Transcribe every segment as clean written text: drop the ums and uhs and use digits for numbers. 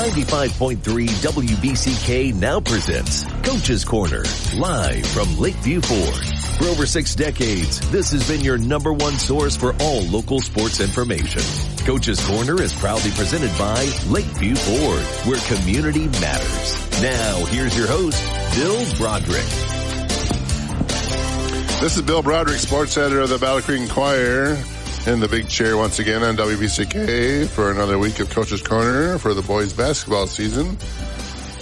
95.3 WBCK now presents Coach's Corner, live from Lakeview Ford. For over 6 decades, this has been your number one source for all local sports information. Coach's Corner is proudly presented by Lakeview Ford, where community matters. Now, here's your host, Bill Broderick. This is Bill Broderick, sports editor of the Battle Creek Enquirer, in the big chair once again on WBCK for another week of Coach's Corner for the boys basketball season.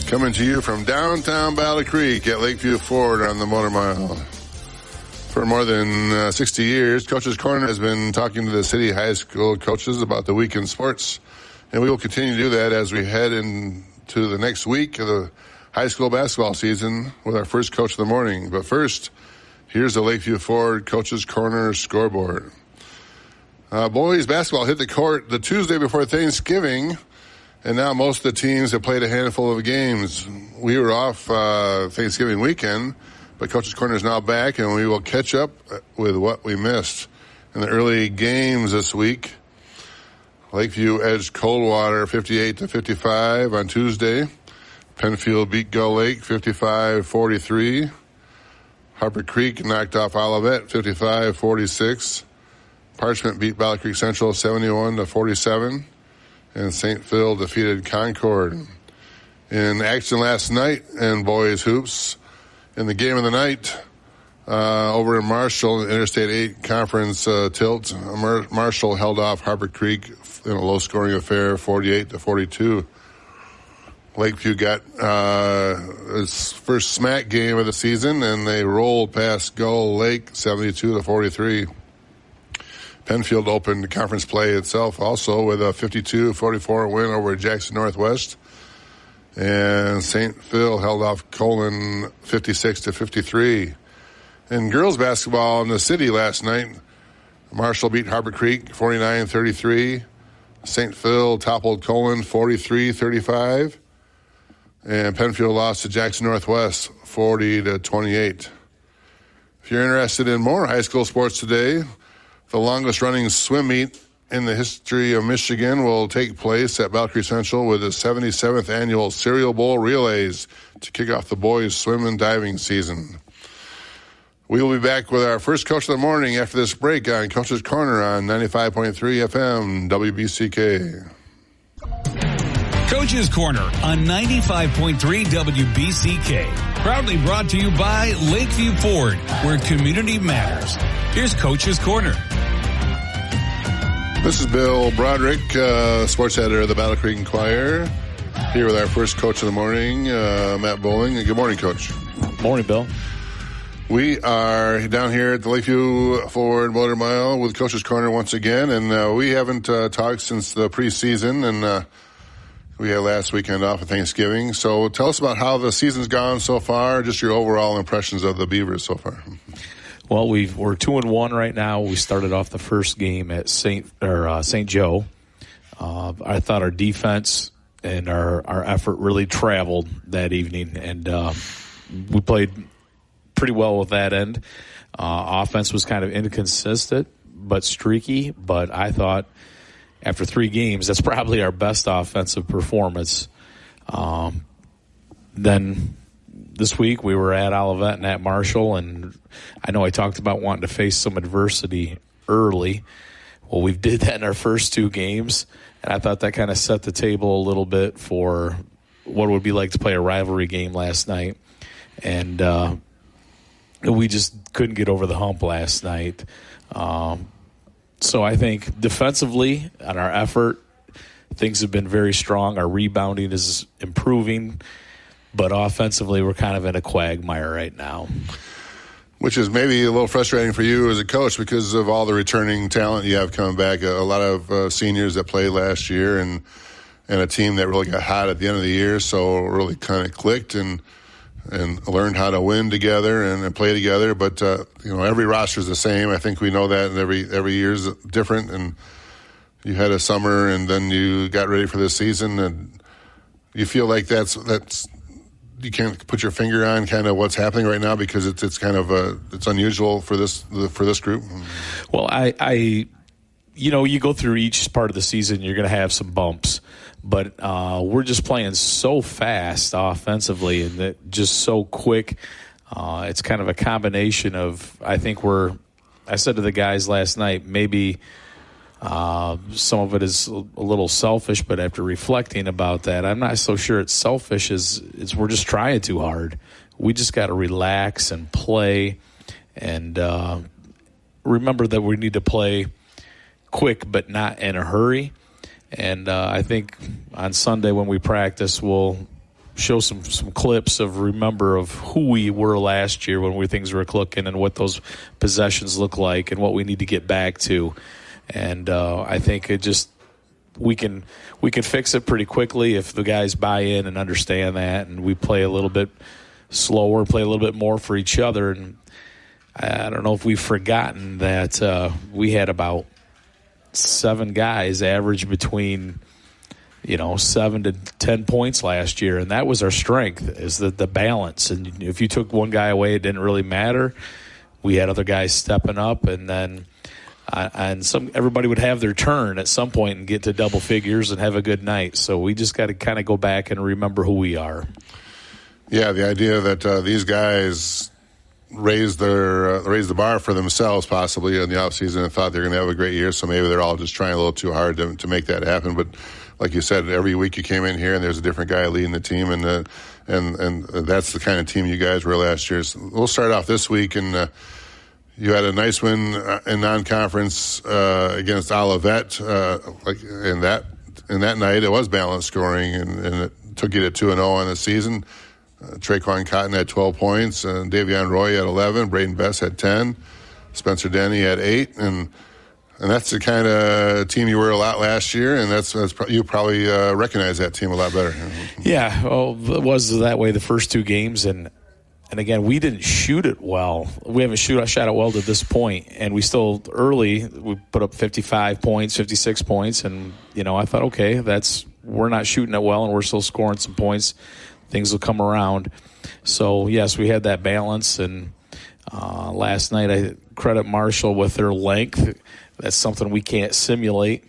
Coming to you from downtown Battle Creek at Lakeview Ford on the Motor Mile. For more than 60 years, Coach's Corner has been talking to the city high school coaches about the week in sports, and we will continue to do that as we head into the next week of the high school basketball season with our first coach of the morning. But first, here's the Lakeview Ford Coach's Corner scoreboard. Boys basketball hit the court the Tuesday before Thanksgiving, and now most of the teams have played a handful of games. We were off Thanksgiving weekend, but Coach's Corner is now back, and we will catch up with what we missed. In the early games this week, Lakeview edged Coldwater 58-55 on Tuesday. Penfield beat Gull Lake 55-43. Harper Creek knocked off Olivet 55-46. Parchment beat Battle Creek Central 71-47. And St. Phil defeated Concord. In action last night in boys hoops, in the game of the night, over in Marshall, Interstate 8 Conference tilt, Marshall held off Harper Creek in a low-scoring affair, 48-42. Lakeview got its first SMAC game of the season, and they rolled past Gull Lake 72-43. Penfield opened conference play itself also with a 52-44 win over Jackson Northwest. And St. Phil held off Colon 56-53. In girls basketball in the city last night, Marshall beat Harper Creek 49-33. St. Phil toppled Colon 43-35. And Penfield lost to Jackson Northwest 40-28. If you're interested in more high school sports today, the longest-running swim meet in the history of Michigan will take place at Battle Creek Central with the 77th annual Cereal Bowl Relays to kick off the boys' swim and diving season. We will be back with our first Coach of the Morning after this break on Coach's Corner on 95.3 FM WBCK. Coach's Corner on 95.3 WBCK. Proudly brought to you by Lakeview Ford, where community matters. Here's Coach's Corner. This is Bill Broderick, sports editor of the Battle Creek Enquirer, here with our first Coach of the Morning, Matt Bowling. Good morning, Coach. Morning, Bill. We are down here at the Lakeview Ford Motor Mile with Coach's Corner once again, and we haven't talked since the preseason, and we had last weekend off of Thanksgiving. So tell us about how the season's gone so far, just your overall impressions of the Beavers so far. Well, we're 2-1 right now. We started off the first game at St. Joe. I thought our defense and our effort really traveled that evening, and we played pretty well with that end. Offense was kind of inconsistent but streaky, but I thought after 3 games, that's probably our best offensive performance. Then this week we were at Olivet and at Marshall, and I know I talked about wanting to face some adversity early. Well, we did that in our first 2 games, and I thought that kind of set the table a little bit for what it would be like to play a rivalry game last night. And we just couldn't get over the hump last night. So I think defensively on our effort, things have been very strong. Our rebounding is improving, but offensively we're kind of in a quagmire right now. Which is maybe a little frustrating for you as a coach because of all the returning talent you have coming back. A lot of seniors that played last year and a team that really got hot at the end of the year, so really kind of clicked and learned how to win together and play together. But, every roster is the same. I think we know that, and every year is different. And you had a summer, and then you got ready for this season, and you feel like that's you can't put your finger on kind of what's happening right now because it's kind of it's unusual for this group. Well, I you go through each part of the season, you're going to have some bumps. But we're just playing so fast offensively and that just so quick. It's kind of a combination of, I said to the guys last night, maybe some of it is a little selfish, but after reflecting about that, I'm not so sure it's selfish as we're just trying too hard. We just got to relax and play and remember that we need to play quick but not in a hurry. And I think on Sunday when we practice, we'll show some clips of who we were last year when things were clicking and what those possessions look like and what we need to get back to. And I think we can fix it pretty quickly if the guys buy in and understand that, and we play a little bit slower, play a little bit more for each other. And I don't know if we've forgotten that we had about 7 guys average between 7 to 10 points last year, and that was our strength, is the balance. And if you took one guy away, it didn't really matter. We had other guys stepping up, and then everybody would have their turn at some point and get to double figures and have a good night. So we just got to kind of go back and remember who we are. Yeah, the idea that these guys raised the bar for themselves possibly in the offseason and thought they're going to have a great year, so maybe they're all just trying a little too hard to make that happen. But like you said, every week you came in here and there's a different guy leading the team, and that's the kind of team you guys were last year. So we'll start off this week, and you had a nice win in non-conference against Olivet. In that night, it was balanced scoring, and it took you to 2-0 on the season. Traquan Cotton had 12 points, Davion Roy had 11, Braden Bess had 10, Spencer Denny had 8, and that's the kind of team you were a lot last year, and that's you probably recognize that team a lot better. Yeah, well, it was that way the first 2 games, and again, we didn't shoot it well. We haven't shot it well to this point, and we still early we put up 55 points, 56 points, and I thought, okay, we're not shooting it well, and we're still scoring some points. Things will come around. So yes, we had that balance, and last night I credit Marshall with their length. That's something we can't simulate,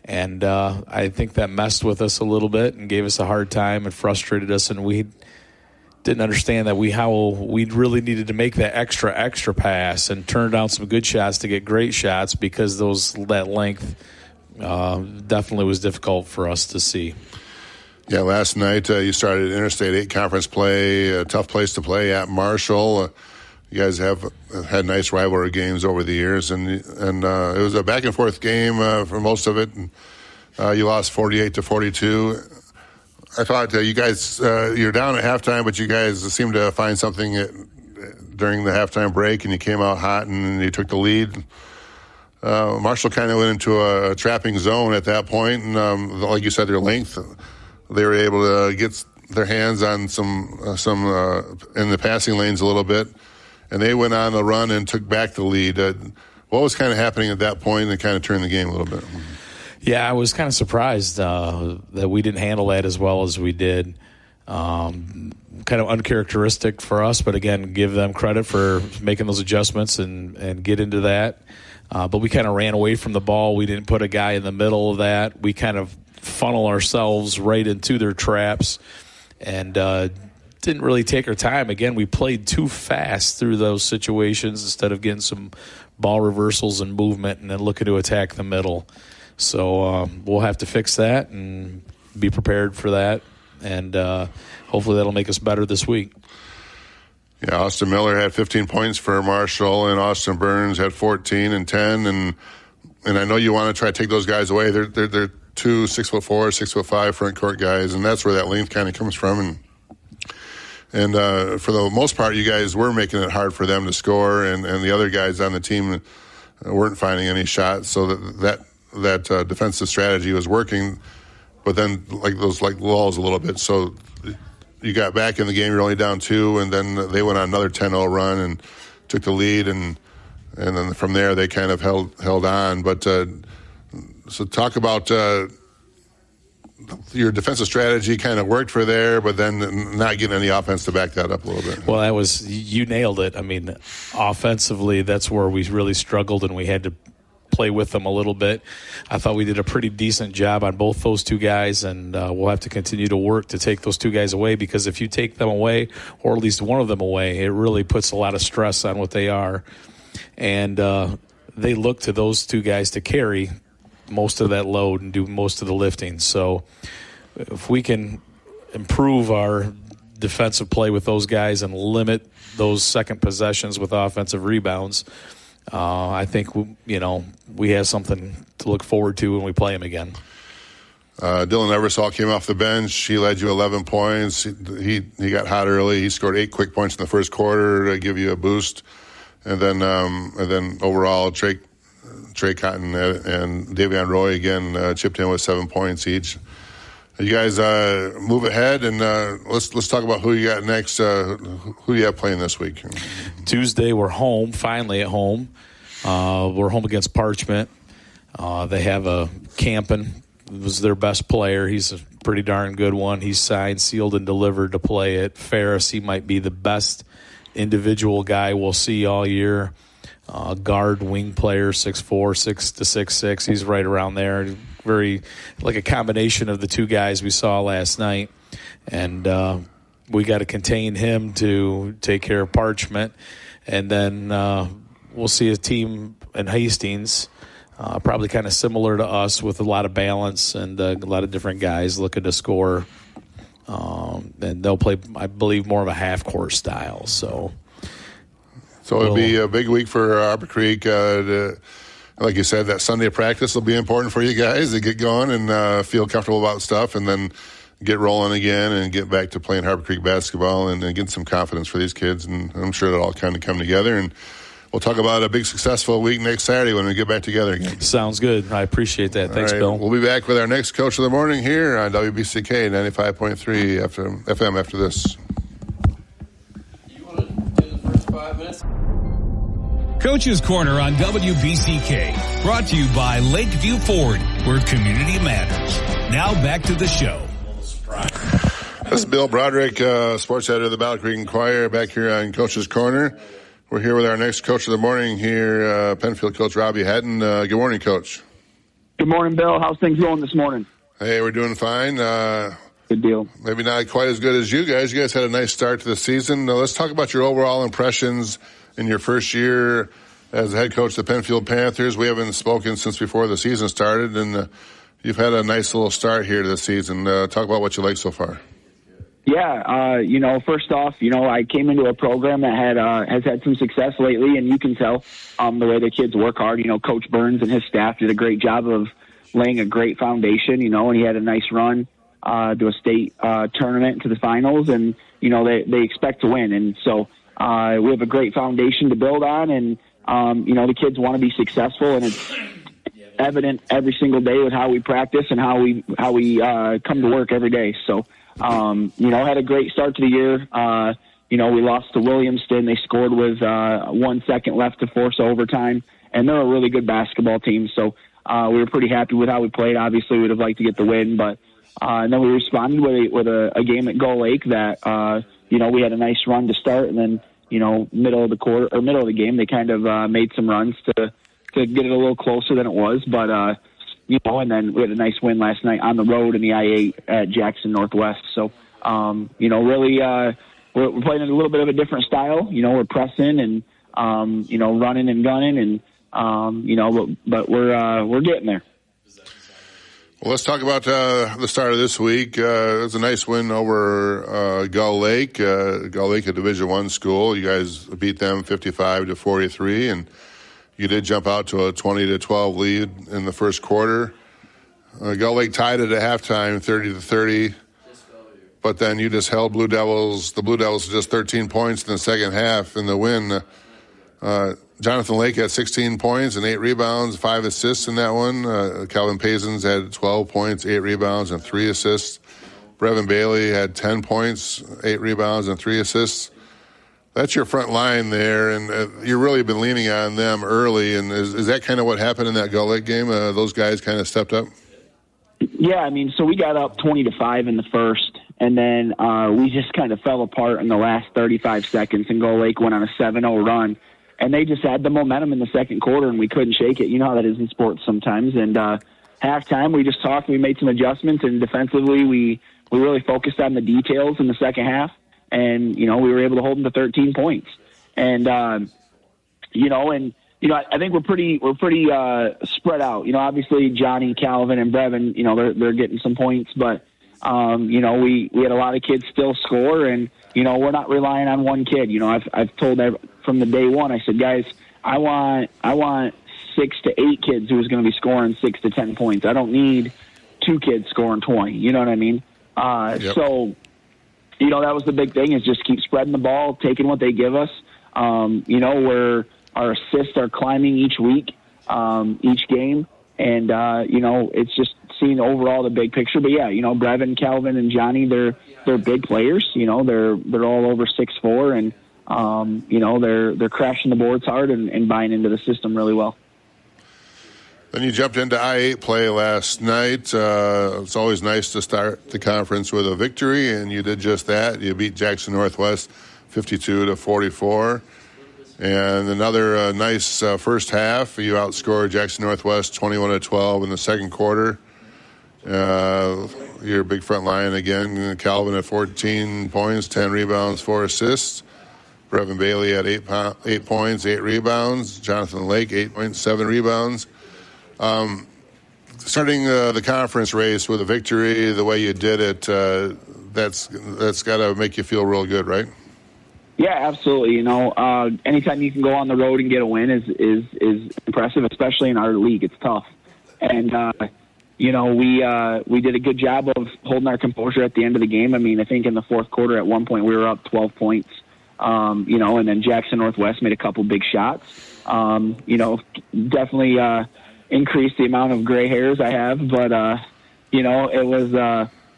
and I think that messed with us a little bit and gave us a hard time and frustrated us, and we didn't understand that we really needed to make that extra pass and turn down some good shots to get great shots, because that length definitely was difficult for us to see. Yeah, last night you started Interstate 8 conference play, a tough place to play at Marshall. You guys have had nice rivalry games over the years, and it was a back-and-forth game for most of it. And, you lost 48-42. I thought you guys, you're down at halftime, but you guys seemed to find something during the halftime break, and you came out hot, and you took the lead. Marshall kind of went into a trapping zone at that point, and like you said, their length, they were able to get their hands on some in the passing lanes a little bit, and they went on the run and took back the lead. What was kind of happening at that point that kind of turned the game a little bit? Yeah, I was kind of surprised that we didn't handle that as well as we did. Kind of uncharacteristic for us, but again, give them credit for making those adjustments and get into that. But we kind of ran away from the ball. We didn't put a guy in the middle of that. We kind of funnel ourselves right into their traps and didn't really take our time. Again, we played too fast through those situations instead of getting some ball reversals and movement and then looking to attack the middle. So we'll have to fix that and be prepared for that, and hopefully that'll make us better this week. Yeah, Austin Miller had 15 points for Marshall, and Austin Burns had 14 and 10, and I know you want to try to take those guys away. They're 2 6'4", 6'5" front court guys, and that's where that length kind of comes from. And for the most part, you guys were making it hard for them to score, and the other guys on the team weren't finding any shots. So that defensive strategy was working, but then those lulls a little bit. So you got back in the game, you're only down 2, and then they went on another 10-0 run and took the lead, and then from there they kind of held on. But so talk about your defensive strategy kind of worked for there, but then not getting any offense to back that up a little bit. Well, you nailed it. I mean, offensively, that's where we really struggled, and we had to play with them a little bit. I thought we did a pretty decent job on both those two guys, and we'll have to continue to work to take those two guys away, because if you take them away, or at least one of them away, it really puts a lot of stress on what they are. And they look to those two guys to carry most of that load and do most of the lifting. So if we can improve our defensive play with those guys and limit those second possessions with offensive rebounds, I think we have something to look forward to when we play them again. Dylan Eversole came off the bench. He led you 11 points. He got hot early. He scored 8 quick points in the first quarter to give you a boost. And then overall, Trey Cotton and Davion Roy again chipped in with 7 points each. You guys move ahead, and let's talk about who you got next. Who do you have playing this week? Tuesday, we're home, finally at home. We're home against Parchment. They have a Campen. Was their best player. He's a pretty darn good one. He's signed, sealed, and delivered to play at Ferris. He might be the best individual guy we'll see all year. Guard, wing player, 6'4", 6 to 6'6". He's right around there. Very like a combination of the two guys we saw last night. And we got to contain him to take care of Parchment. And then we'll see a team in Hastings, probably kind of similar to us, with a lot of balance and a lot of different guys looking to score. And they'll play, I believe, more of a half-court style. So it'll be a big week for Arbor Creek. Like you said, that Sunday practice will be important for you guys to get going and feel comfortable about stuff, and then get rolling again and get back to playing Harbor Creek basketball and get some confidence for these kids. And I'm sure that'll all kind of come together. And we'll talk about a big successful week next Saturday when we get back together again. Sounds good. I appreciate that. Thanks, Bill. We'll be back with our next Coach of the Morning here on WBCK 95.3 FM after this. You want to do the first 5 minutes? Coach's Corner on WBCK, brought to you by Lakeview Ford, where community matters. Now back to the show. This is Bill Broderick, sports editor of the Battle Creek Enquirer, back here on Coach's Corner. We're here with our next Coach of the Morning here, Penfield coach Robbie Hatton. Good morning, Coach. Good morning, Bill. How's things going this morning? Hey, we're doing fine. Good deal. Maybe not quite as good as you guys. You guys had a nice start to the season. Let's talk about your overall impressions in your first year as the head coach of the Penfield Panthers. We haven't spoken since before the season started, and you've had a nice little start here to the season. Talk about what you like so far. Yeah, first off, I came into a program that has had some success lately, and you can tell the way the kids work hard. Coach Burns and his staff did a great job of laying a great foundation, and he had a nice run to a state tournament, to the finals, and, they expect to win. And so we have a great foundation to build on, and, the kids want to be successful, and it's evident every single day with how we practice and how we come to work every day. So, had a great start to the year. We lost to Williamston. They scored with 1 second left to force overtime, and they're a really good basketball team. So we were pretty happy with how we played. Obviously, we'd have liked to get the win, but and then we responded with a game at Gull Lake that we had a nice run to start, and then middle of the game they kind of made some runs to get it a little closer than it was, but and then we had a nice win last night on the road in the I-8 at Jackson Northwest. So, really, we're playing in a little bit of a different style. We're pressing and, running and gunning, and, but we're getting there. Well, let's talk about the start of this week. It was a nice win over Gull Lake. Gull Lake, a Division I school. You guys beat them 55-43, and you did jump out to a 20-12 lead in the first quarter. Gull Lake tied it at halftime, 30-30. But then you just held the Blue Devils to just 13 points in the second half in the win. Jonathan Lake had 16 points and 8 rebounds, 5 assists in that one. Calvin Pazins had 12 points, 8 rebounds, and 3 assists. Brevin Bailey had 10 points, 8 rebounds, and 3 assists. That's your front line there, and you've really been leaning on them early. And is that kind of what happened in that Gull Lake game? Those guys kind of stepped up? Yeah, so we got up 20-5 in the first, and then we just kind of fell apart in the last 35 seconds, and Gull Lake went on a 7-0 run. and they just had the momentum in the second quarter, and we couldn't shake it. You know how that is in sports sometimes. And halftime, we just talked. We made some adjustments, and defensively, we really focused on the details in the second half. And we were able to hold them to 13 points. And I think we're pretty spread out. Obviously Johnny, Calvin, and Brevin, they're getting some points, but we had a lot of kids still score, and we're not relying on one kid. I've told from the day one, I said, guys, I want 6 to 8 kids who's going to be scoring 6 to 10 points. I don't need 2 kids scoring 20. You know what I mean? Yep. So, that was the big thing, is just keep spreading the ball, taking what they give us. Where our assists are climbing each week, each game. And, it's just seeing overall the big picture. But yeah, Brevin, Calvin, and Johnny, they're big players. They're all over 6'4", and, they're crashing the boards hard and buying into the system really well. Then you jumped into I-8 play last night. It's always nice to start the conference with a victory, and you did just that. You beat Jackson Northwest 52-44. And another nice first half. You outscored Jackson Northwest 21-12 in the second quarter. Your big front line again, Calvin at 14 points, 10 rebounds, 4 assists. Brevin Bailey at 8 points, 8 rebounds. Jonathan Lake, 8 points, 7 rebounds. Starting the conference race with a victory the way you did it, that's got to make you feel real good, right? Yeah, absolutely. Anytime you can go on the road and get a win is impressive, especially in our league. It's tough. And, we did a good job of holding our composure at the end of the game. I mean, I think in the fourth quarter at one point we were up 12 points, and then Jackson Northwest made a couple big shots. Definitely increased the amount of gray hairs I have, but, it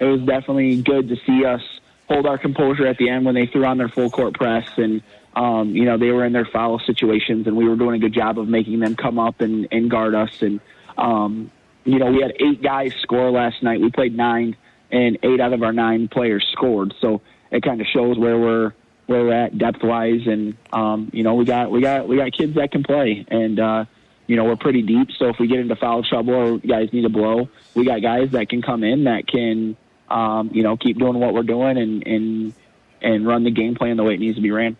was definitely good to see us hold our composure at the end when they threw on their full court press, and they were in their foul situations, and we were doing a good job of making them come up and guard us. And we had 8 guys score last night. We played 9, and 8 out of our 9 players scored. So it kind of shows where we're at depth wise, and we got kids that can play, and we're pretty deep. So if we get into foul trouble or guys need a blow, we got guys that can come in that can. Keep doing what we're doing and run the game plan the way it needs to be ran.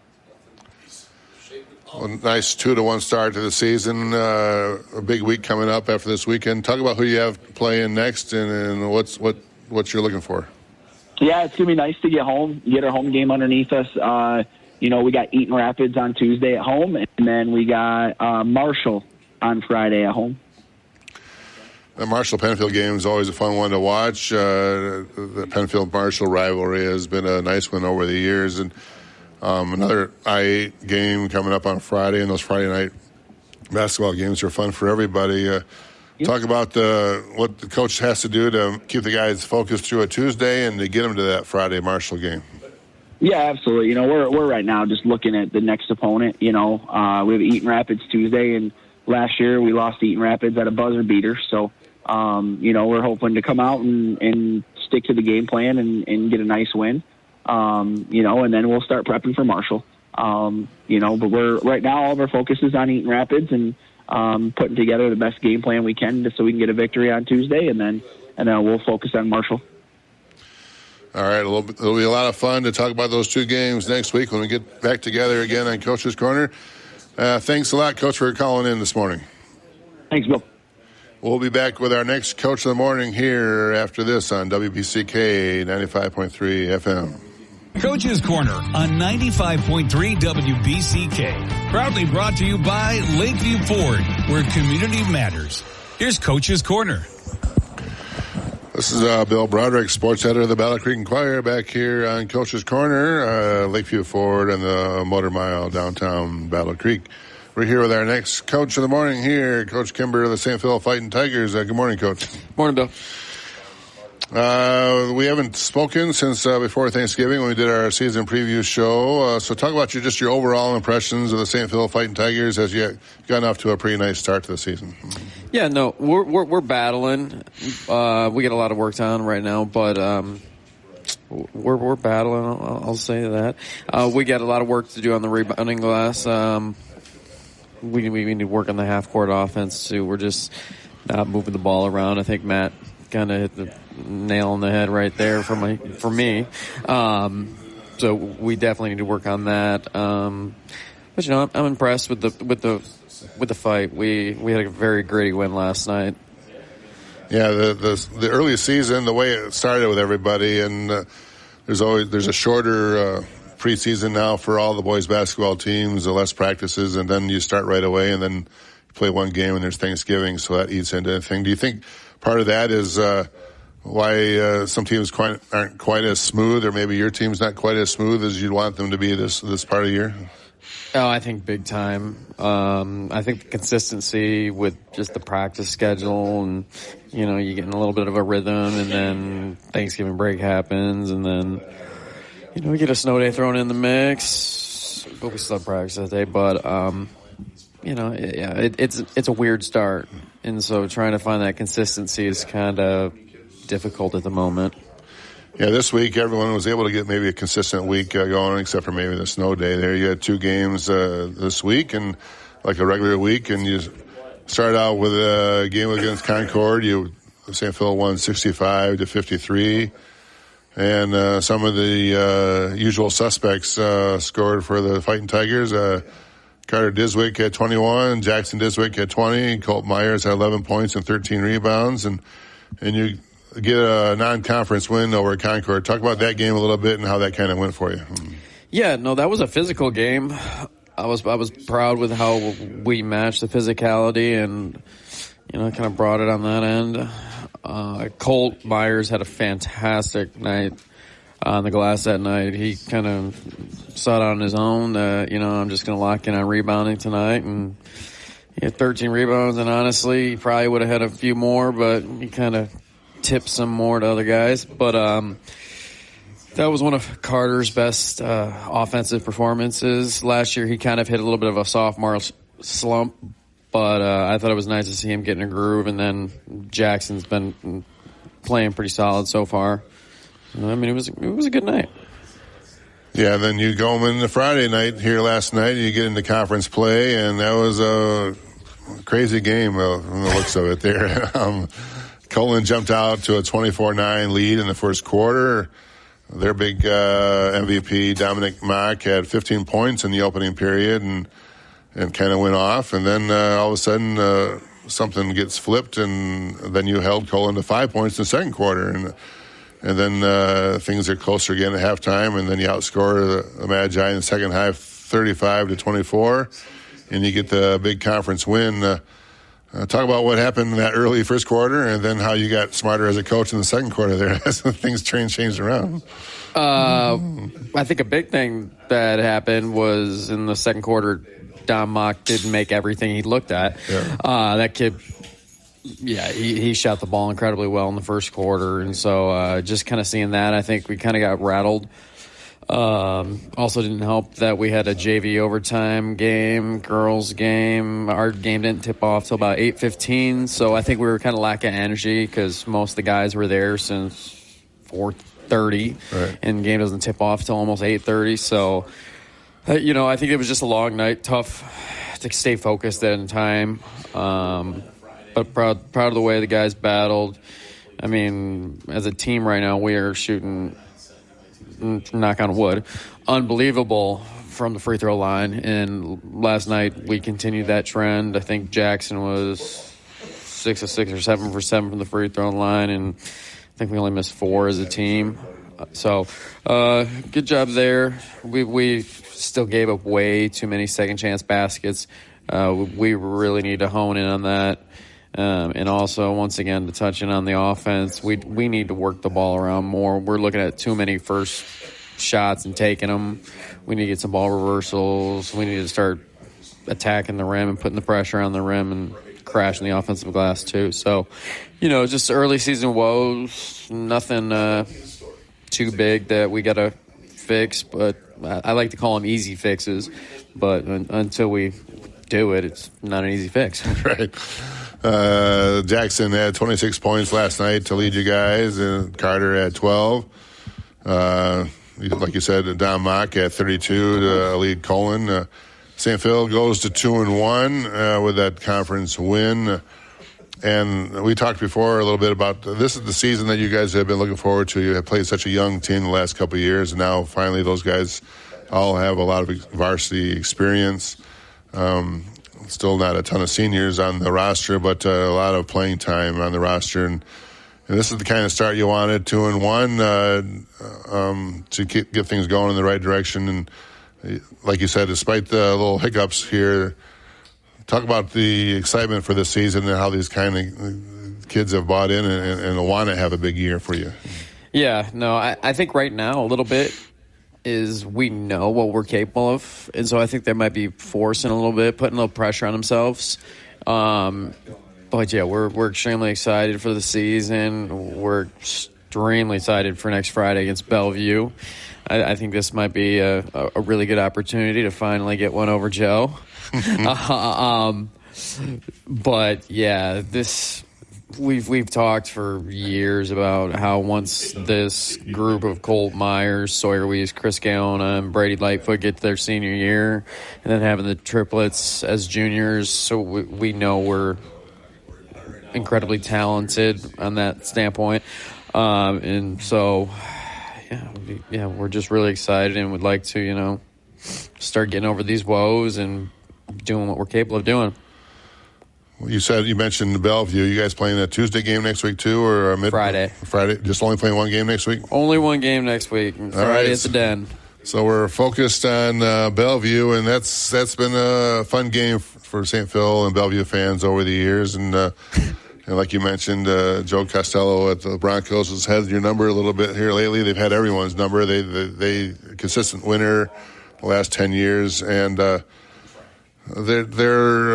Well, nice 2-1 start to the season. A big week coming up after this weekend. Talk about who you have playing next and what you're looking for. Yeah, it's gonna be nice to get home, get our home game underneath us. We got Eaton Rapids on Tuesday at home, and then we got Marshall on Friday at home. The Marshall-Penfield game is always a fun one to watch. The Penfield-Marshall rivalry has been a nice one over the years. And another I-8 game coming up on Friday, and those Friday night basketball games are fun for everybody. Yep. Talk about what the coach has to do to keep the guys focused through a Tuesday and to get them to that Friday Marshall game. Yeah, absolutely. We're right now just looking at the next opponent. We have Eaton Rapids Tuesday, and last year we lost to Eaton Rapids at a buzzer beater. So, we're hoping to come out and stick to the game plan and get a nice win, and then we'll start prepping for Marshall. But we're right now, all of our focus is on Eaton Rapids and putting together the best game plan we can so we can get a victory on Tuesday, and then we'll focus on Marshall. All right, it'll be a lot of fun to talk about those 2 games next week when we get back together again on Coach's Corner. Thanks a lot, Coach, for calling in this morning. Thanks, Bill. We'll be back with our next Coach of the Morning here after this on WBCK 95.3 FM. Coach's Corner on 95.3 WBCK. Proudly brought to you by Lakeview Ford, where community matters. Here's Coach's Corner. This is Bill Broderick, sports editor of the Battle Creek Enquirer, back here on Coach's Corner, Lakeview Ford and the Motor Mile downtown Battle Creek. We're here with our next Coach of the Morning here, Coach Kimber of the St. Phil Fighting Tigers. Good morning, Coach. Morning, Bill. We haven't spoken since before Thanksgiving when we did our season preview show. So talk about your overall impressions of the St. Phil Fighting Tigers as you gotten off to a pretty nice start to the season. Yeah, no, we're battling. We get a lot of work done right now, but we're battling. I'll say that. We got a lot of work to do on the rebounding glass. we need to work on the half-court offense, too. We're just not moving the ball around. I think Matt kind of hit the nail on the head right there for me. So we definitely need to work on that. But, you know, I'm impressed with the fight. We had a very gritty win last night. Yeah, the early season, the way it started with everybody, and there's a shorter preseason now for all the boys basketball teams, the less practices, and then you start right away, and then you play one game, and there's Thanksgiving, so that eats into anything. Do you think part of that is why some teams aren't quite as smooth, or maybe your team's not quite as smooth as you'd want them to be this part of the year? Oh, I think big time. I think the consistency with just the practice schedule, and you know, you get in a little bit of a rhythm, and then Thanksgiving break happens, and then you know, we get a snow day thrown in the mix. But we still have practice that day. But you know, it's a weird start, and so trying to find that consistency is kind of difficult at the moment. Yeah, this week everyone was able to get maybe a consistent week going, except for maybe the snow day there. You had 2 games this week, and like a regular week, and you started out with a game against Concord. St. Phil won 65-53, and some of the usual suspects scored for the Fighting Tigers. Carter Diswick had 21, Jackson Diswick had 20, Colt Myers had 11 points and 13 rebounds, and you get a non-conference win over Concord. Talk about that game a little bit and how that kind of went for you. Yeah, no, that was a physical game. I was proud with how we matched the physicality, and you know, kind of brought it on that end. Colt Myers had a fantastic night on the glass that night. He kind of saw it on his own that, you know, I'm just going to lock in on rebounding tonight, and he had 13 rebounds, and honestly, he probably would have had a few more, but he kind of tipped some more to other guys. But that was one of Carter's best offensive performances. Last year, he kind of hit a little bit of a sophomore slump, but I thought it was nice to see him get in a groove, and then Jackson's been playing pretty solid so far. I mean, it was a good night. Yeah, then you go in the Friday night here last night, you get into conference play, and that was a crazy game from the looks of it there. Colin jumped out to a 24-9 lead in the first quarter. Their big MVP, Dominic Mock, had 15 points in the opening period and kind of went off. And then all of a sudden something gets flipped, and then you held Colin to 5 points in the second quarter. And then things are closer again at halftime, and then you outscore the Magi in the second half 35-24, and you get the big conference win. Talk about what happened in that early first quarter, and then how you got smarter as a coach in the second quarter there as things changed around. I think a big thing that happened was in the second quarter, Dom Mock didn't make everything he looked at. Yeah. That kid, yeah, he shot the ball incredibly well in the first quarter, and so just kind of seeing that, I think we kind of got rattled. Also didn't help that we had a JV overtime game, girls game. Our game didn't tip off till about 8:15, so I think we were kind of lacking energy because most of the guys were there since 4:30, right, and the game doesn't tip off till almost 8:30. So, you know, I think it was just a long night, tough to stay focused at in time. But proud of the way the guys battled. I mean, as a team right now, we are shooting, knock on wood, unbelievable from the free throw line. And last night we continued that trend. I think Jackson was 6 of 6 or 7 for 7 from the free throw line, and I think we only missed 4 as a team. So good job there. We still gave up way too many second chance baskets. We really need to hone in on that. And also, once again, to touch in on the offense, we need to work the ball around more. We're looking at too many first shots and taking them. We need to get some ball reversals. We need to start attacking the rim and putting the pressure on the rim and crashing the offensive glass too. So, you know, just early season woes, nothing too big that we got to fix. But I like to call them easy fixes. But until we do it, it's not an easy fix. Right. Jackson had 26 points last night to lead you guys, and Carter had 12. Like you said, Don Mock had 32 to lead Colin. St. Phil goes to 2-1 with that conference win. And we talked before a little bit about this is the season that you guys have been looking forward to. You have played such a young team the last couple of years, and now finally those guys all have a lot of varsity experience. Still not a ton of seniors on the roster, but a lot of playing time on the roster. And this is the kind of start you wanted, 2-1, to get things going in the right direction. And like you said, despite the little hiccups here, talk about the excitement for this season and how these kind of kids have bought in and want to have a big year for you. Yeah, no, I think right now a little bit is we know what we're capable of. And so I think they might be forcing a little bit, putting a little pressure on themselves. But, yeah, we're extremely excited for the season. We're extremely excited for next Friday against Bellevue. I think this might be a really good opportunity to finally get one over Joe. But yeah, we've talked for years about how once this group of Colt Myers, Sawyer Weiss, Chris Gaona, and Brady Lightfoot get to their senior year, and then having the triplets as juniors, so we know we're incredibly talented on that standpoint, and so yeah, we're just really excited and would like to start getting over these woes and doing what we're capable of doing. Well, you mentioned Bellevue. You guys playing a Tuesday game next week too, or Friday? Friday. Just only playing one game next week. Only one game next week. Friday at the Den. So we're focused on Bellevue, and that's been a fun game for St. Phil and Bellevue fans over the years. And like you mentioned, Joe Costello at the Broncos has had your number a little bit here lately. They've had everyone's number. They consistent winner the last 10 years, and they're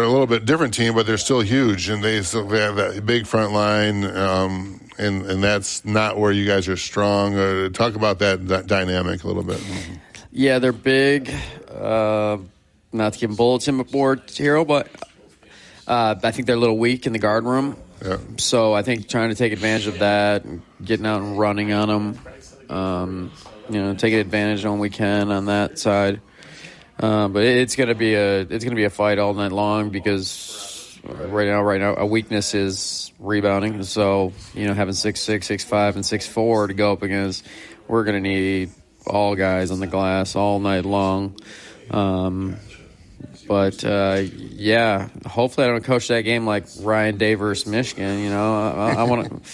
a little bit different team, but they're still huge, and they have that big front line, and that's not where you guys are strong. Talk about that dynamic a little bit. Yeah, they're big. Not to give them bulletin board hero, but I think they're a little weak in the guard room. Yeah. So I think trying to take advantage of that, getting out and running on them, taking advantage when we can on that side. But it's gonna be a fight all night long because right now a weakness is rebounding. So having 6'6", 6'5", and 6'4" to go up against, we're gonna need all guys on the glass all night long. But hopefully I don't coach that game like Ryan Day versus Michigan. I want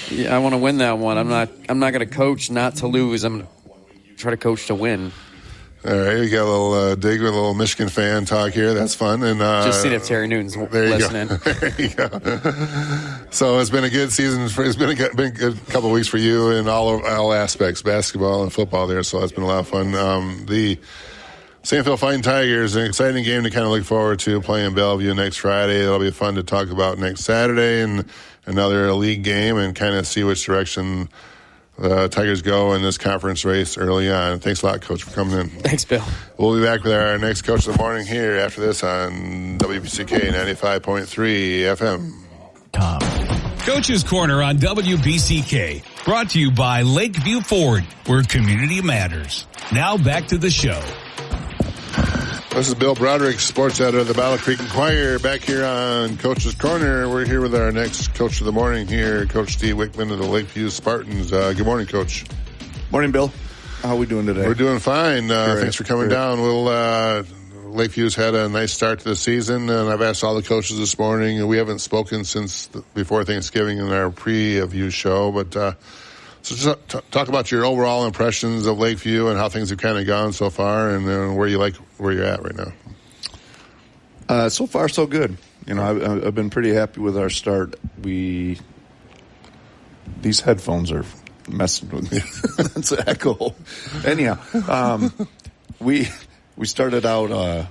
to win that one. I'm not going to coach not to lose. I'm going to try to coach to win. All right, we got a little dig with a little Michigan fan talk here. That's fun. And just seeing if Terry Newton's listening. There you go. So it's been a good season. It's been a good couple of weeks for you in all aspects, basketball and football there. So that's been a lot of fun. The St. Phil Fighting Tigers, an exciting game to kind of look forward to, playing Bellevue next Friday. It'll be fun to talk about next Saturday, and another league game, and kind of see which direction the Tigers go in this conference race early on. Thanks a lot, Coach, for coming in. Thanks, Bill. We'll be back with our next Coach of the Morning here after this on WBCK 95.3 FM. Coach's Corner on WBCK, brought to you by Lakeview Ford, where community matters. Now back to the show. This is Bill Broderick, sports editor of the Battle Creek Enquirer, back here on Coach's Corner. We're here with our next Coach of the Morning here, Coach Steve Wickman of the Lakeview Spartans. Good morning, Coach. Morning, Bill. How are we doing today? We're doing fine. Thanks for coming down. Lakeview's had a nice start to the season, and I've asked all the coaches this morning, and we haven't spoken since before Thanksgiving in our pre-view show, but so just talk about your overall impressions of Lakeview and how things have kind of gone so far, and where you're at right now. So far, so good. I've been pretty happy with our start. These headphones are messing with me. That's an echo. Anyhow, we started out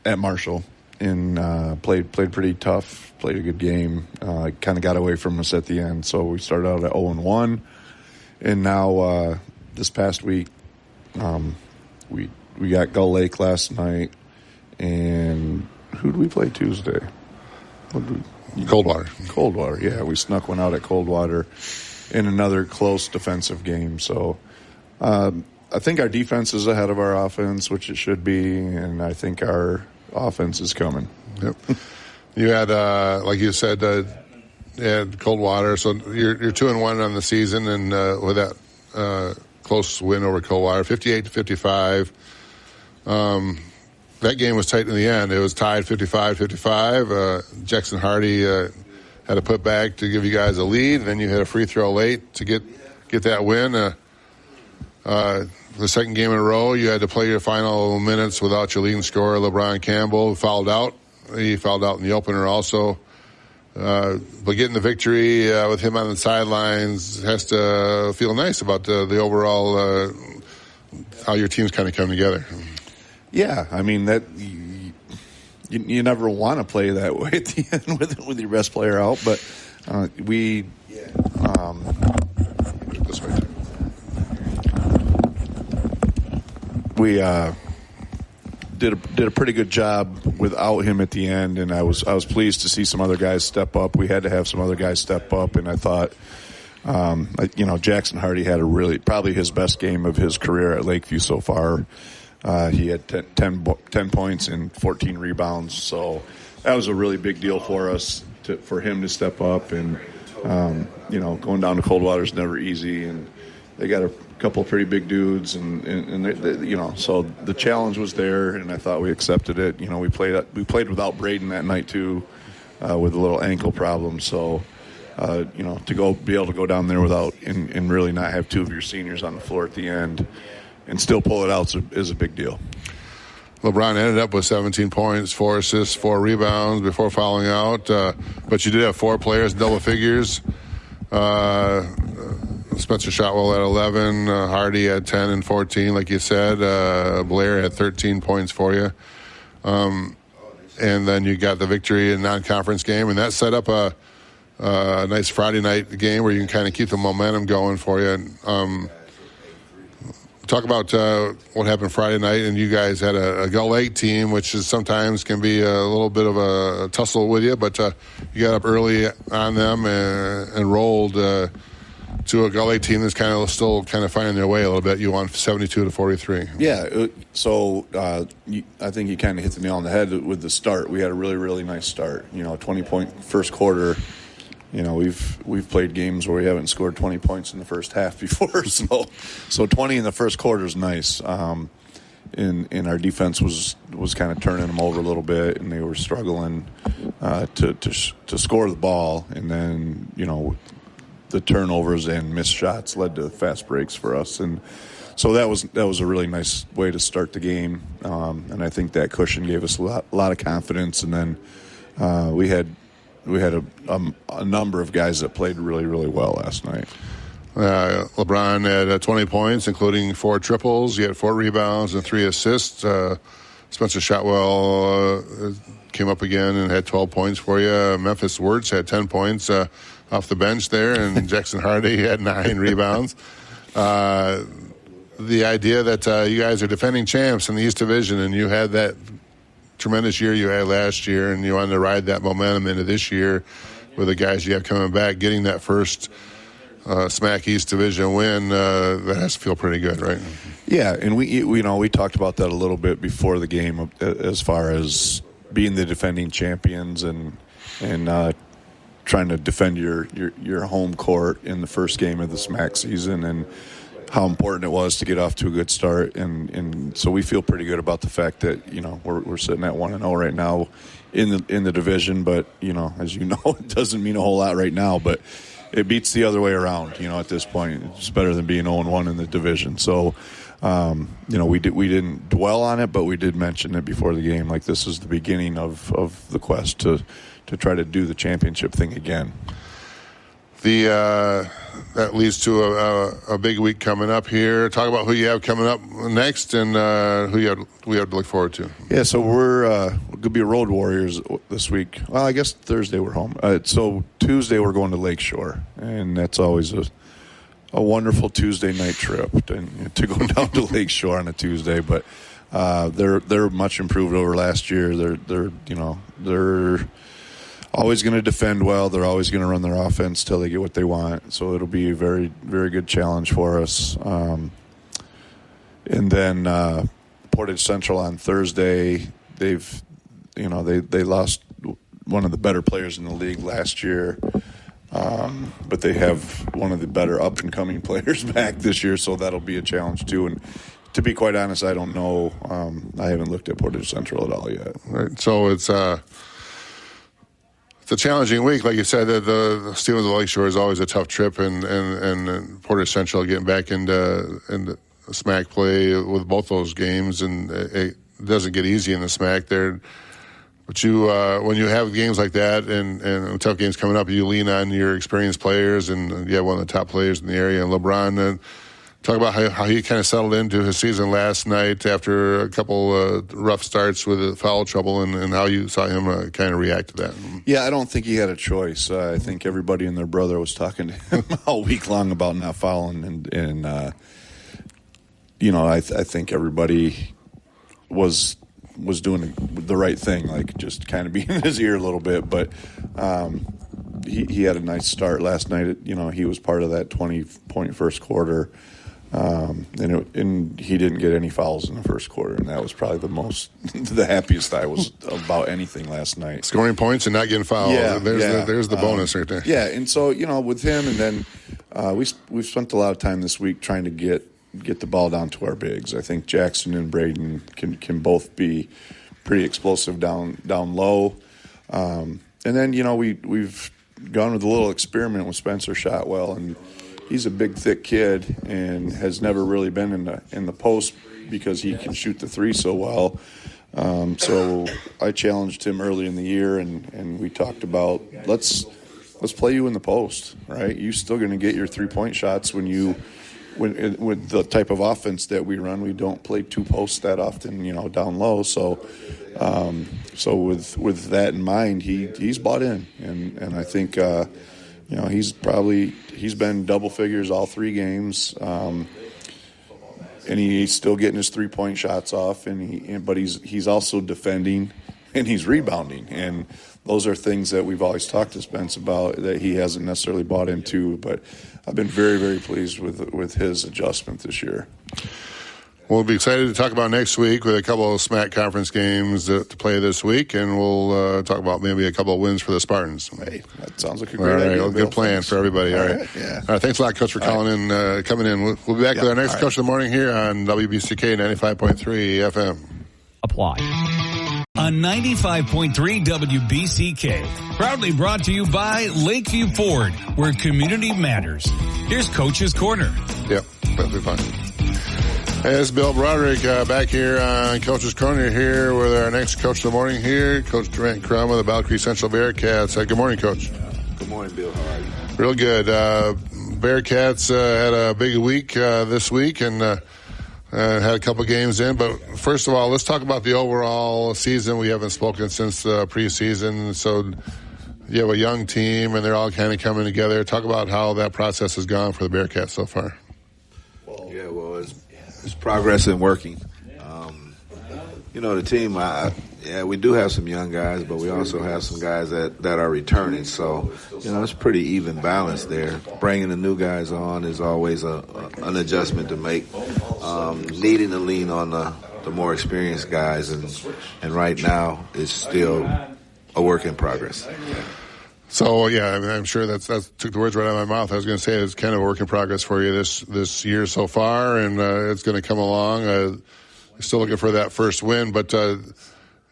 at Marshall and played pretty tough. Played a good game. Kind of got away from us at the end, so we started out at 0-1. And now, this past week, we got Gull Lake last night, and who did we play Tuesday? Coldwater, yeah. We snuck one out at Coldwater in another close defensive game. So I think our defense is ahead of our offense, which it should be, and I think our offense is coming. Yep. You had, like you said, you had Coldwater, so you're 2-1 on the season, and with that close win over Coldwater, 58-55. That game was tight in the end. It was tied 55-55. Jackson Hardy had a putback to give you guys a lead, and then you had a free throw late to get that win. The second game in a row, you had to play your final minutes without your leading scorer, LeBron Campbell, who fouled out. He fouled out in the opener also. But getting the victory with him on the sidelines has to feel nice about the overall how your team's kind of come together. Yeah, I mean, that you never want to play that way at the end with your best player out, but we this way too. We did a pretty good job without him at the end, and I was pleased to see some other guys step up. We had to have some other guys step up, and I thought, Jackson Hardy had probably his best game of his career at Lakeview so far. He had 10 points and 14 rebounds, so that was a really big deal for us for him to step up. And going down to Coldwater is never easy, and they got a couple of pretty big dudes, and they, so the challenge was there, and I thought we accepted it. We played without Braden that night too, with a little ankle problem. So, to be able to go down there without and really not have two of your seniors on the floor at the end and still pull it out is a big deal. LeBron ended up with 17 points, 4 assists, 4 rebounds before fouling out. But you did have 4 players in double figures. Spencer Shotwell at 11, Hardy at 10 and 14, like you said. Blair had 13 points for you. And then you got the victory in non-conference game, and that set up a nice Friday night game where you can kind of keep the momentum going for you. Talk about what happened Friday night, and you guys had a Gull Lake team, which is sometimes can be a little bit of a tussle with you, but you got up early on them and rolled to a Gull Lake team that's still finding their way a little bit. You won 72-43. Yeah, so I think you kind of hit the nail on the head with the start. We had a really, really nice start. 20-point first quarter. We've played games where we haven't scored 20 points in the first half before, so 20 in the first quarter is nice. And our defense was kind of turning them over a little bit, and they were struggling to score the ball, and then the turnovers and missed shots led to fast breaks for us, and so that was a really nice way to start the game, and I think that cushion gave us a lot of confidence, and then we had a number of guys that played really, really well last night. LeBron had 20 points, including 4 triples. He had 4 rebounds and 3 assists. Spencer Shotwell came up again and had 12 points for you. Memphis Wirtz had 10 points off the bench there, and Jackson Hardy had 9 rebounds. The idea that you guys are defending champs in the East Division, and you had that tremendous year you had last year, and you wanted to ride that momentum into this year with the guys you have coming back, getting that first SMAC East Division win, that has to feel pretty good, right? Yeah, and we talked about that a little bit before the game as far as being the defending champions and trying to defend your home court in the first game of the SMAC season, and how important it was to get off to a good start, and so we feel pretty good about the fact that we're sitting at 1-0 right now in the division. But as you know, it doesn't mean a whole lot right now, but it beats the other way around. At this point, it's better than being 0-1 in the division. So we didn't dwell on it, but we did mention it before the game. Like, this is the beginning of the quest to try to do the championship thing again. That leads to a big week coming up here. Talk about who you have coming up next and who we have to look forward to. Yeah, so we're going to be Road Warriors this week. Well, I guess Thursday we're home. So Tuesday we're going to Lakeshore, and that's always a wonderful Tuesday night trip to go down to Lakeshore on a Tuesday. But they're much improved over last year. They're always going to defend well. They're always going to run their offense till they get what they want. So it'll be a very, very good challenge for us. And then Portage Central on Thursday, they've they lost one of the better players in the league last year. But they have one of the better up-and-coming players back this year, so that'll be a challenge too. And to be quite honest, I don't know. I haven't looked at Portage Central at all yet. Right. So it's a challenging week. Like you said, the Steelers of Lakeshore is always a tough trip, and Portage Central getting back into SMAC play with both those games, and it doesn't get easy in the SMAC there. But when you have games like that and tough games coming up, you lean on your experienced players, and you have one of the top players in the area, and LeBron. Talk about how he kind of settled into his season last night after a couple rough starts with foul trouble, and how you saw him kind of react to that. Yeah, I don't think he had a choice. I think everybody and their brother was talking to him all week long about not fouling, and I think everybody was doing the right thing, like just kind of being in his ear a little bit. But he had a nice start last night. He was part of that 20-point first quarter. And he didn't get any fouls in the first quarter, and that was probably the happiest I was about anything last night. Scoring points and not getting fouled. Yeah, there's the bonus right there. Yeah, and so with him, and then we've spent a lot of time this week trying to get the ball down to our bigs. I think Jackson and Braden can both be pretty explosive down low, and then we've gone with a little experiment with Spencer Shotwell, and he's a big, thick kid and has never really been in the post because he can shoot the three so well. So I challenged him early in the year, and we talked about let's play you in the post, right? You're still going to get your 3-point shots with the type of offense that we run. We don't play two posts that often, down low. So with that in mind, he's bought in, and I think. He's been double figures all 3 games, and he's still getting his 3-point shots off. But he's also defending and he's rebounding, and those are things that we've always talked to Spence about that he hasn't necessarily bought into. But I've been very, very pleased with his adjustment this year. We'll be excited to talk about next week with a couple of SMAC conference games to play this week, and we'll talk about maybe a couple of wins for the Spartans. Hey, that sounds like a great idea. All right, good plan for everybody. All right. Yeah. All right, thanks a lot, Coach, for coming in. We'll be back with our next Coach of the Morning here on WBCK 95.3 FM. Apply. On 95.3 WBCK, proudly brought to you by Lakeview Ford, where community matters. Here's Coach's Corner. Yep, that'll be fun. Hey, this is Bill Broderick back here on Coach's Corner here with our next Coach of the Morning here, Coach Durant Crum of the Battle Creek Central Bearcats. Good morning, Coach. Good morning, Bill. How are you? Real good. Bearcats had a big week this week and had a couple games in. But first of all, let's talk about the overall season. We haven't spoken since preseason, so you have a young team and they're all kind of coming together. Talk about how that process has gone for the Bearcats so far. Yeah, well, it's progress and working. The team, we do have some young guys, but we also have some guys that are returning. So, it's pretty even balance there. Bringing the new guys on is always an adjustment to make. Needing to lean on the more experienced guys, and right now it's still a work in progress. So, I'm sure that took the words right out of my mouth. I was going to say it's kind of a work in progress for you this year so far, and it's going to come along. Still looking for that first win, but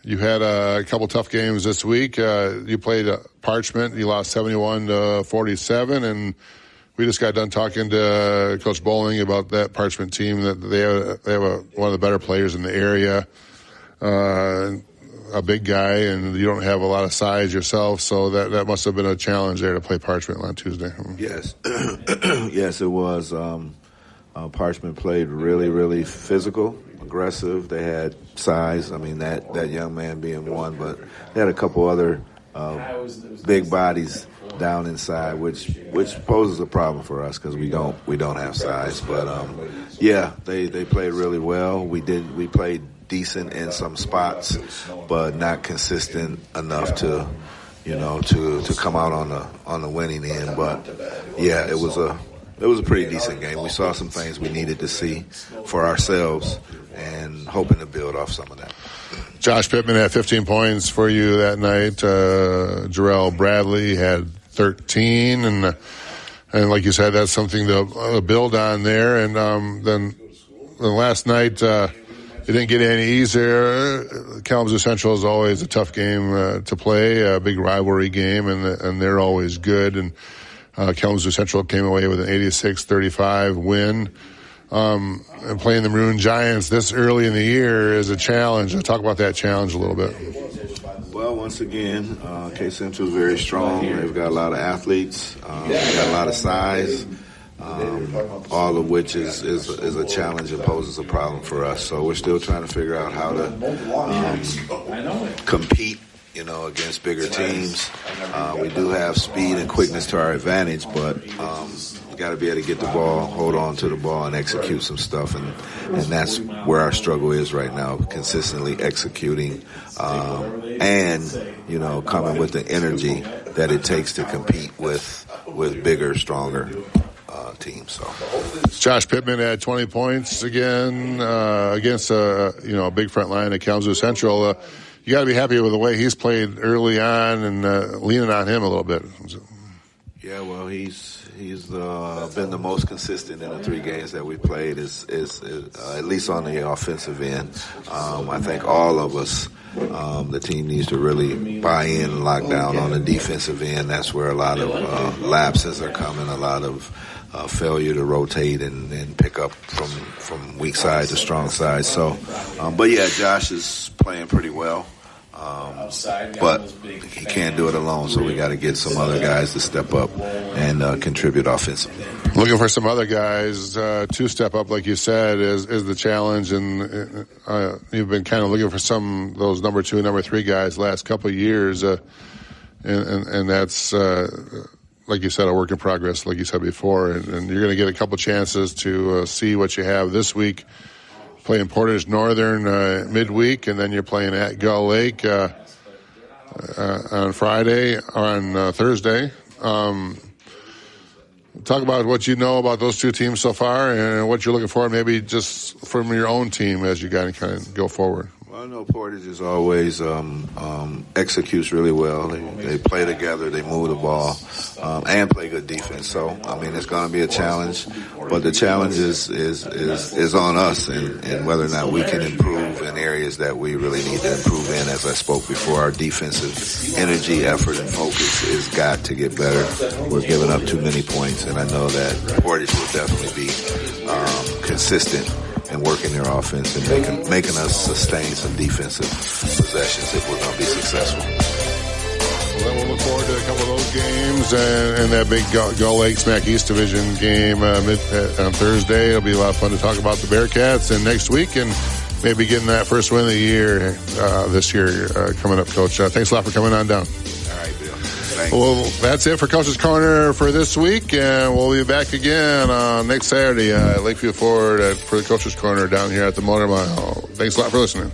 you had a couple tough games this week. You played Parchment. You lost 71-47, and we just got done talking to Coach Bowling about that Parchment team, that they have one of the better players in the area. A big guy, and you don't have a lot of size yourself, so that must have been a challenge there to play Parchment on Tuesday. Yes. Yes, it was. Parchment played really, really physical, aggressive. They had size. I mean, that young man being one, but they had a couple other big bodies down inside, which poses a problem for us because we don't have size. But they played really well. We played decent in some spots, but not consistent enough to come out on the winning end. But it was a pretty decent game. We saw some things we needed to see for ourselves, and hoping to build off some of that. Josh Pittman had 15 points for you that night. Jarrell Bradley had 13, and like you said, that's something to build on there. And then last night, it didn't get any easier. Kalamazoo Central is always a tough game to play, a big rivalry game, and they're always good. And Kalamazoo Central came away with an 86-35 win. And playing the Maroon Giants this early in the year is a challenge. I'll talk about that challenge a little bit. Well, once again, K-Central is very strong. They've got a lot of athletes. They've got a lot of size, all of which is a challenge and poses a problem for us. So we're still trying to figure out how to compete, against bigger teams. We do have speed and quickness to our advantage, but you got to be able to get the ball, hold on to the ball, and execute some stuff. And that's where our struggle is right now, consistently executing and, coming with the energy that it takes to compete with bigger, stronger teams. So Josh Pittman had 20 points again against a big front line at Kalamazoo Central. You got to be happy with the way he's played early on and leaning on him a little bit. Yeah, well, he's been the most consistent in the 3 games that we played, is at least on the offensive end. I think all of us, the team needs to really buy in and lock down on the defensive end. That's where a lot of lapses are coming, a lot of failure to rotate and pick up from weak side to strong side. So, but yeah, Josh is playing pretty well. But he can't do it alone, so we got to get some other guys to step up and contribute offensively. Looking for some other guys to step up, like you said, is the challenge, and you've been kind of looking for some of those number 2, number 3 guys last couple of years, and that's like you said, a work in progress, like you said before, and you're going to get a couple chances to see what you have this week. Playing Portage Northern midweek, and then you're playing at Gull Lake on Friday, on Thursday. Talk about what you know about those 2 teams so far and what you're looking for, maybe just from your own team as you kind of go forward. Well, I know Portage is always executes really well. They play together, they move the ball, and play good defense. So, it's going to be a challenge, but the challenge is on us and whether or not we can improve in areas that we really need to improve in. As I spoke before, our defensive energy, effort, and focus has got to get better. We're giving up too many points, and I know that Portage will definitely be consistent and working their offense and making us sustain some defensive possessions if we're going to be successful. Well, then we'll look forward to a couple of those games and that big Gull Lake Smack East Division game on Thursday. It'll be a lot of fun to talk about the Bearcats, and next week and maybe getting that first win of the year this year coming up, Coach. Thanks a lot for coming on down. All right, Bill. Thanks. Well, that's it for Coach's Corner for this week, and we'll be back again next Saturday at Lakeview Ford for the Coach's Corner down here at the Motor Mile. Thanks a lot for listening.